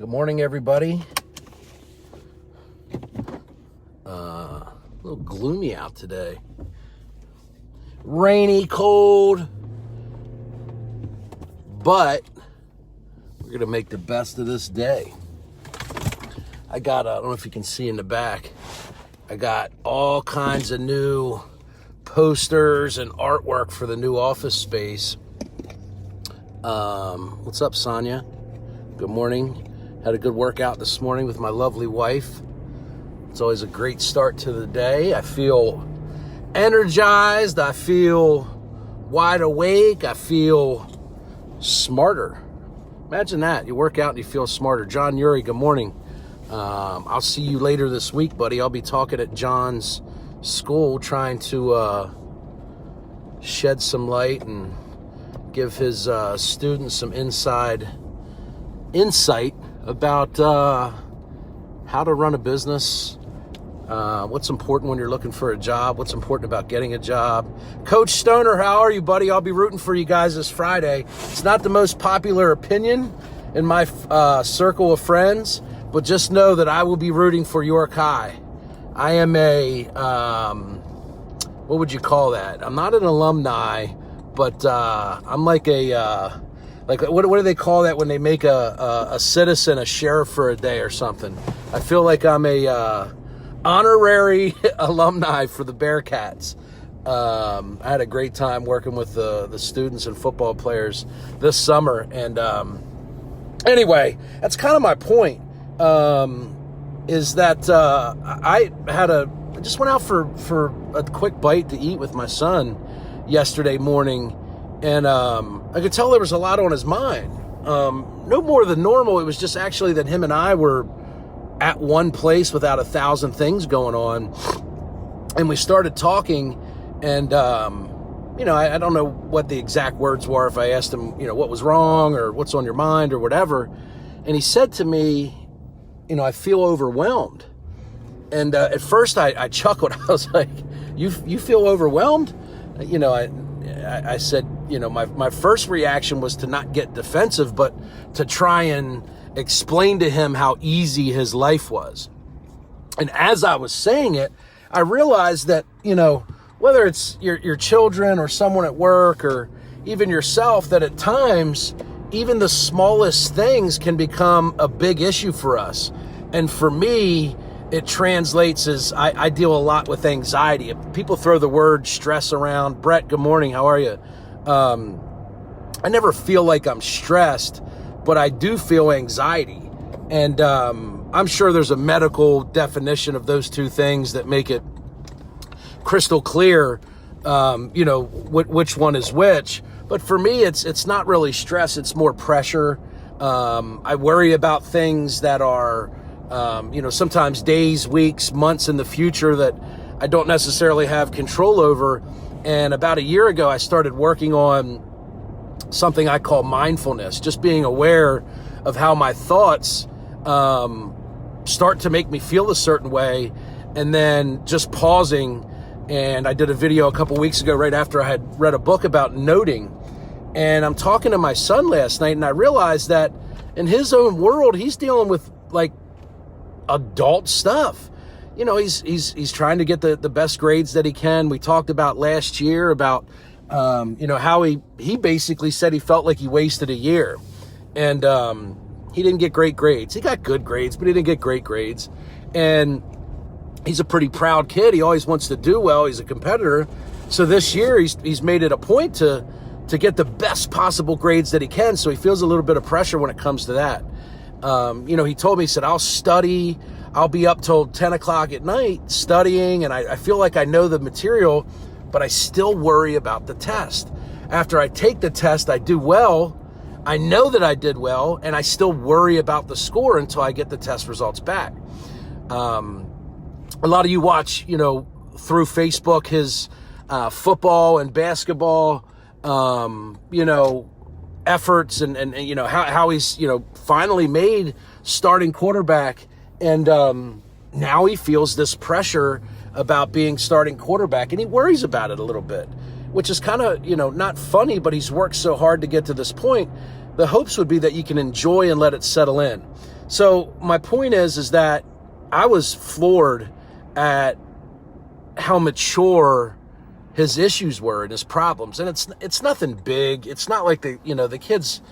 Good morning, everybody. A little gloomy out today. Rainy, cold, but we're going to make the best of this day. I don't know if you can see in the back, I got all kinds of new posters and artwork for the new office space. What's up, Sonia? Good morning. Had a good workout this morning with my lovely wife. It's always a great start to the day. I feel energized. I feel wide awake. I feel smarter. Imagine that. You work out and you feel smarter. John Uri, good morning. I'll see you later this week, buddy. I'll be talking at John's school, trying to shed some light and give his students some insight about how to run a business, what's important when you're looking for a job, what's important about getting a job. Coach Stoner, how are you, buddy? I'll be rooting for you guys this Friday. It's not the most popular opinion in my circle of friends, but just know that I will be rooting for York High. I am what would you call that? I'm not an alumni, but I'm like what do they call that when they make a citizen a sheriff for a day or something? I feel like I'm a honorary alumni for the Bearcats. I had a great time working with the students and football players this summer, and anyway, that's kind of my point. Is that I just went out for a quick bite to eat with my son yesterday morning, and I could tell there was a lot on his mind. No more than normal. It was just actually that him and I were at one place without 1,000 things going on, and we started talking, and I don't know what the exact words were. If I asked him, what was wrong or what's on your mind or whatever, and he said to me, I feel overwhelmed. And at first I chuckled. I was like, you feel overwhelmed? I said, my first reaction was to not get defensive, but to try and explain to him how easy his life was. And as I was saying it, I realized that, whether it's your children or someone at work or even yourself, that at times, even the smallest things can become a big issue for us. And for me, it translates as I deal a lot with anxiety. People throw the word stress around. Brett, good morning. How are you? I never feel like I'm stressed, but I do feel anxiety. And I'm sure there's a medical definition of those two things that make it crystal clear, which one is which. But for me, it's not really stress. It's more pressure. I worry about things that are, sometimes days, weeks, months in the future that I don't necessarily have control over. And about a year ago, I started working on something I call mindfulness, just being aware of how my thoughts start to make me feel a certain way, and then just pausing. And I did a video a couple weeks ago right after I had read a book about noting. And I'm talking to my son last night, and I realized that in his own world, he's dealing with like adult stuff. He's trying to get the best grades that he can. We talked about last year about, how he basically said he felt like he wasted a year, and he didn't get great grades. He got good grades, but he didn't get great grades. And he's a pretty proud kid. He always wants to do well. He's a competitor. So this year he's made it a point to get the best possible grades that he can. So he feels a little bit of pressure when it comes to that. He told me, he said, I'll study. I'll be up till 10 o'clock at night studying. And I feel like I know the material, but I still worry about the test. After I take the test, I do well. I know that I did well, and I still worry about the score until I get the test results back. A lot of you watch, through Facebook, his football and basketball, efforts and how he's, finally made starting quarterback. And now he feels this pressure about being starting quarterback, and he worries about it a little bit, which is kind of, not funny, but he's worked so hard to get to this point. the hopes would be that you can enjoy and let it settle in. So my point is that I was floored at how mature his issues were and his problems. And it's nothing big. It's not like the kid's,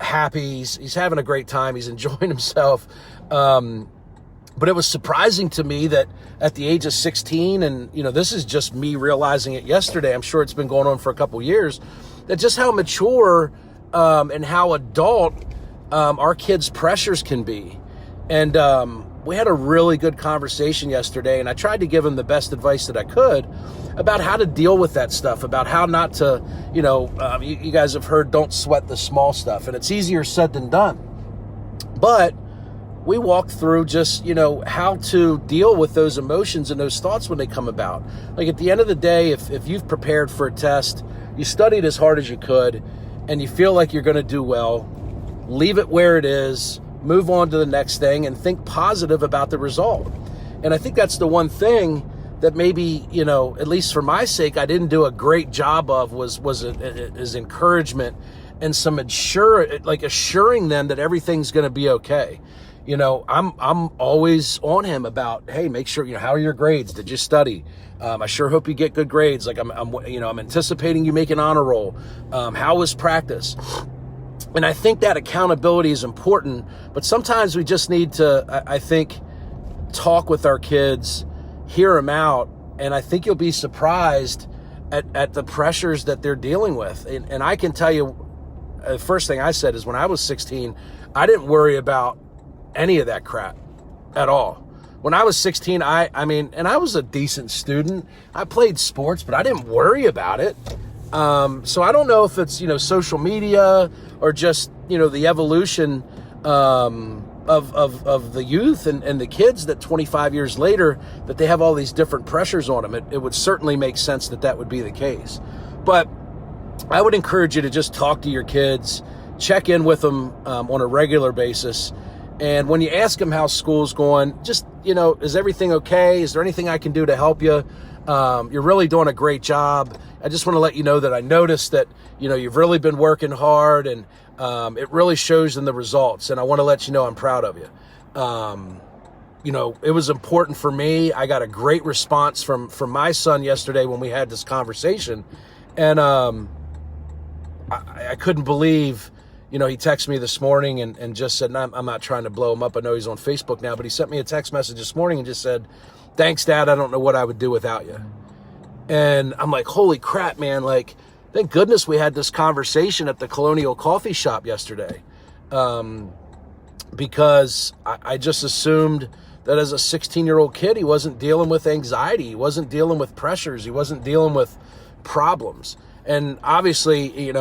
happy. He's having a great time. He's enjoying himself. But it was surprising to me that at the age of 16, and, this is just me realizing it yesterday, I'm sure it's been going on for a couple years, that just how mature and how adult our kids' pressures can be. And we had a really good conversation yesterday, and I tried to give him the best advice that I could about how to deal with that stuff, about how not to, you guys have heard, don't sweat the small stuff, and it's easier said than done. But we walked through just, how to deal with those emotions and those thoughts when they come about. Like at the end of the day, if you've prepared for a test, you studied as hard as you could, and you feel like you're going to do well, leave it where it is, move on to the next thing, and think positive about the result. And I think that's the one thing that maybe, at least for my sake, I didn't do a great job of was encouragement and some assuring them that everything's going to be okay. I'm always on him about, hey, make sure, how are your grades? Did you study? I sure hope you get good grades. Like I'm anticipating you make an honor roll. How was practice? And I think that accountability is important, but sometimes we just need to, I think, talk with our kids, hear them out, and I think you'll be surprised at the pressures that they're dealing with. And I can tell you, the first thing I said is when I was 16, I didn't worry about any of that crap at all. When I was 16, and I was a decent student. I played sports, but I didn't worry about it. So I don't know if it's, social media or just, the evolution of the youth and the kids that 25 years later, that they have all these different pressures on them. It would certainly make sense that would be the case. But I would encourage you to just talk to your kids, check in with them on a regular basis. And when you ask them how school's going, just, is everything okay? Is there anything I can do to help you? You're really doing a great job. I just want to let you know that I noticed that, you've really been working hard, and it really shows in the results. And I want to let you know I'm proud of you. It was important for me. I got a great response from my son yesterday when we had this conversation. And I couldn't believe, he texted me this morning and just said, and I'm not trying to blow him up. I know he's on Facebook now, but he sent me a text message this morning and just said, "Thanks, Dad. I don't know what I would do without you." And I'm like, holy crap, man. Like, thank goodness we had this conversation at the Colonial Coffee Shop yesterday. Because I just assumed that as a 16-year-old kid, he wasn't dealing with anxiety. He wasn't dealing with pressures. He wasn't dealing with problems. And obviously,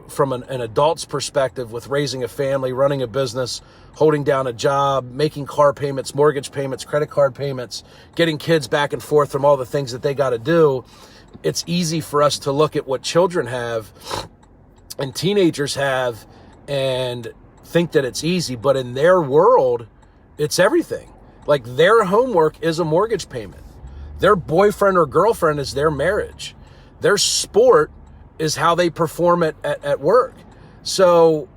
from an adult's perspective, with raising a family, running a business, holding down a job, making car payments, mortgage payments, credit card payments, getting kids back and forth from all the things that they got to do, it's easy for us to look at what children have and teenagers have and think that it's easy. But in their world, it's everything. Like, their homework is a mortgage payment. Their boyfriend or girlfriend is their marriage. Their sport is how they perform at work. So,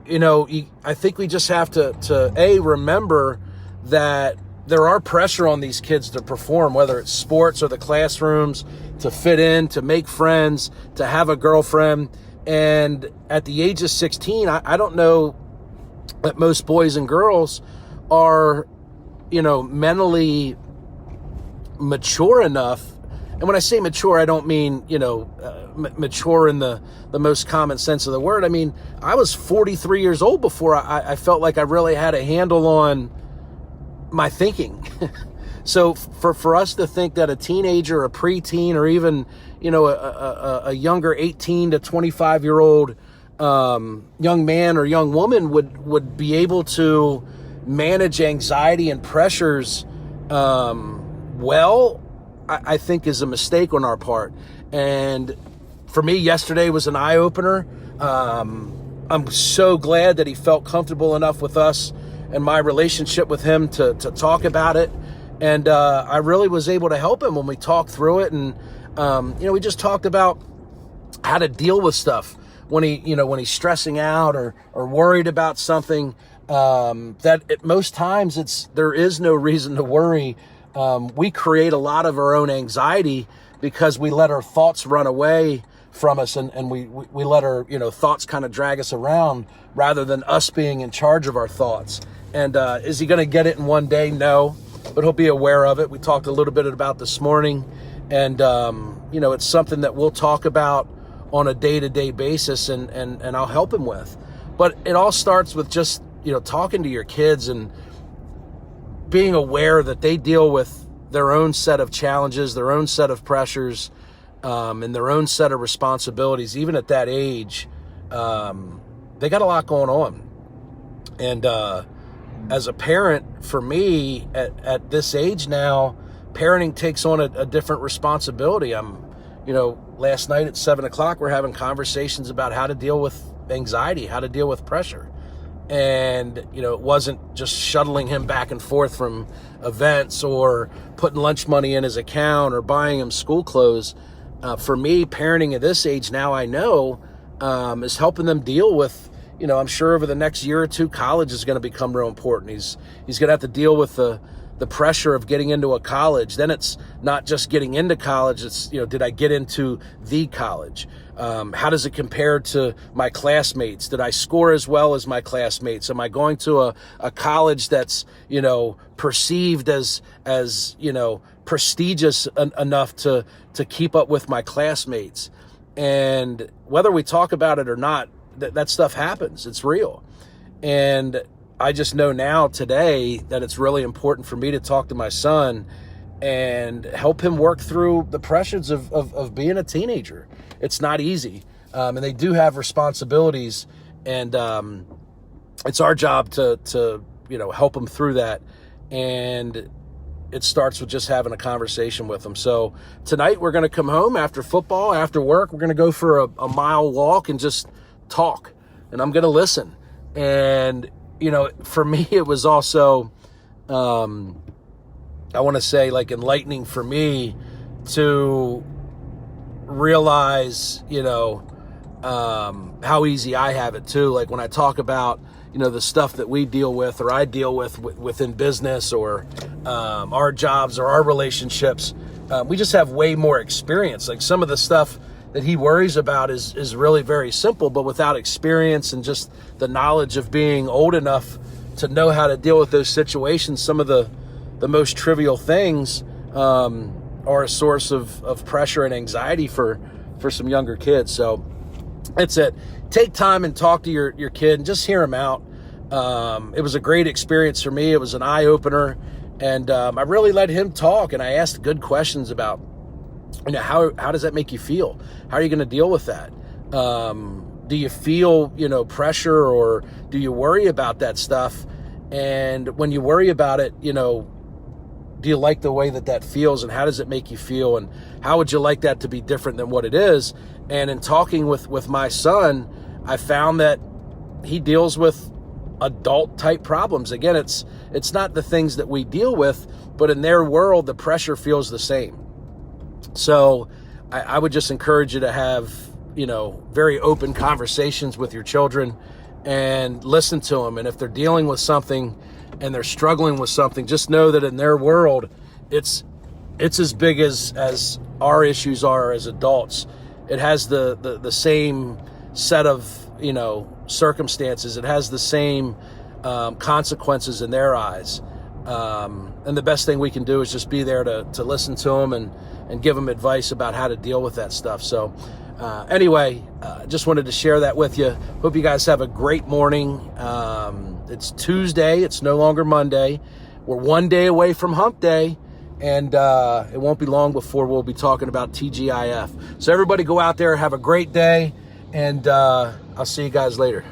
I think we just have to remember that there are pressure on these kids to perform, whether it's sports or the classrooms, to fit in, to make friends, to have a girlfriend. And at the age of 16, I don't know that most boys and girls are, mentally mature enough. And when I say mature, I don't mean, mature in the most common sense of the word. I mean, I was 43 years old before I felt like I really had a handle on my thinking. So for us to think that a teenager, a preteen, or even, a younger 18 to 25-year-old young man or young woman would be able to manage anxiety and pressures well, I think is a mistake on our part. And for me, yesterday was an eye-opener. I'm so glad that he felt comfortable enough with us and my relationship with him to talk about it. And I really was able to help him when we talked through it. And, we just talked about how to deal with stuff when he's stressing out or worried about something, that at most times there is no reason to worry. We create a lot of our own anxiety because we let our thoughts run away from us, and we let our thoughts kind of drag us around rather than us being in charge of our thoughts. And is he going to get it in one day? No, but he'll be aware of it. We talked a little bit about this morning, and it's something that we'll talk about on a day-to-day basis, and I'll help him with. But it all starts with just talking to your kids and being aware that they deal with their own set of challenges, their own set of pressures, and their own set of responsibilities. Even at that age, they got a lot going on. And as a parent, for me, at this age now, parenting takes on a different responsibility. Last night at 7:00, we're having conversations about how to deal with anxiety, how to deal with pressure. And, it wasn't just shuttling him back and forth from events or putting lunch money in his account or buying him school clothes. For me, parenting at this age now, I know, is helping them deal with, I'm sure over the next year or two, college is going to become real important. He's going to have to deal with the pressure of getting into a college. Then it's not just getting into college. It's, did I get into the college? How does it compare to my classmates? Did I score as well as my classmates? Am I going to a college that's, perceived as prestigious enough to keep up with my classmates? And whether we talk about it or not, that stuff happens. It's real. And I just know now today that it's really important for me to talk to my son and help him work through the pressures of being a teenager. It's not easy. And they do have responsibilities, and it's our job to help them through that. And it starts with just having a conversation with them. So tonight we're going to come home after football, after work. We're going to go for a mile walk and just talk. And I'm going to listen. And, for me, it was also, I want to say, like, enlightening for me to realize, how easy I have it too. Like when I talk about, the stuff that we deal with or I deal with within business or our jobs or our relationships, we just have way more experience. Like some of the stuff that he worries about is really very simple, but without experience and just the knowledge of being old enough to know how to deal with those situations, some of the most trivial things are a source of pressure and anxiety for some younger kids. So that's it. Take time and talk to your kid and just hear him out. It was a great experience for me. It was an eye-opener. And I really let him talk, and I asked good questions about, how does that make you feel? How are you going to deal with that? Do you feel, pressure, or do you worry about that stuff? And when you worry about it, do you like the way that feels, and how does it make you feel, and how would you like that to be different than what it is? And in talking with my son, I found that he deals with adult type problems. Again, it's not the things that we deal with, but in their world, the pressure feels the same. So I would just encourage you to have, very open conversations with your children and listen to them. And if they're dealing with something and they're struggling with something, just know that in their world, it's as big as our issues are as adults. It has the same set of, circumstances. It has the same consequences in their eyes. And the best thing we can do is just be there to listen to them and give them advice about how to deal with that stuff. So anyway, just wanted to share that with you. Hope you guys have a great morning. It's Tuesday. It's no longer Monday. We're one day away from Hump Day, and it won't be long before we'll be talking about TGIF. So everybody go out there, have a great day, and I'll see you guys later.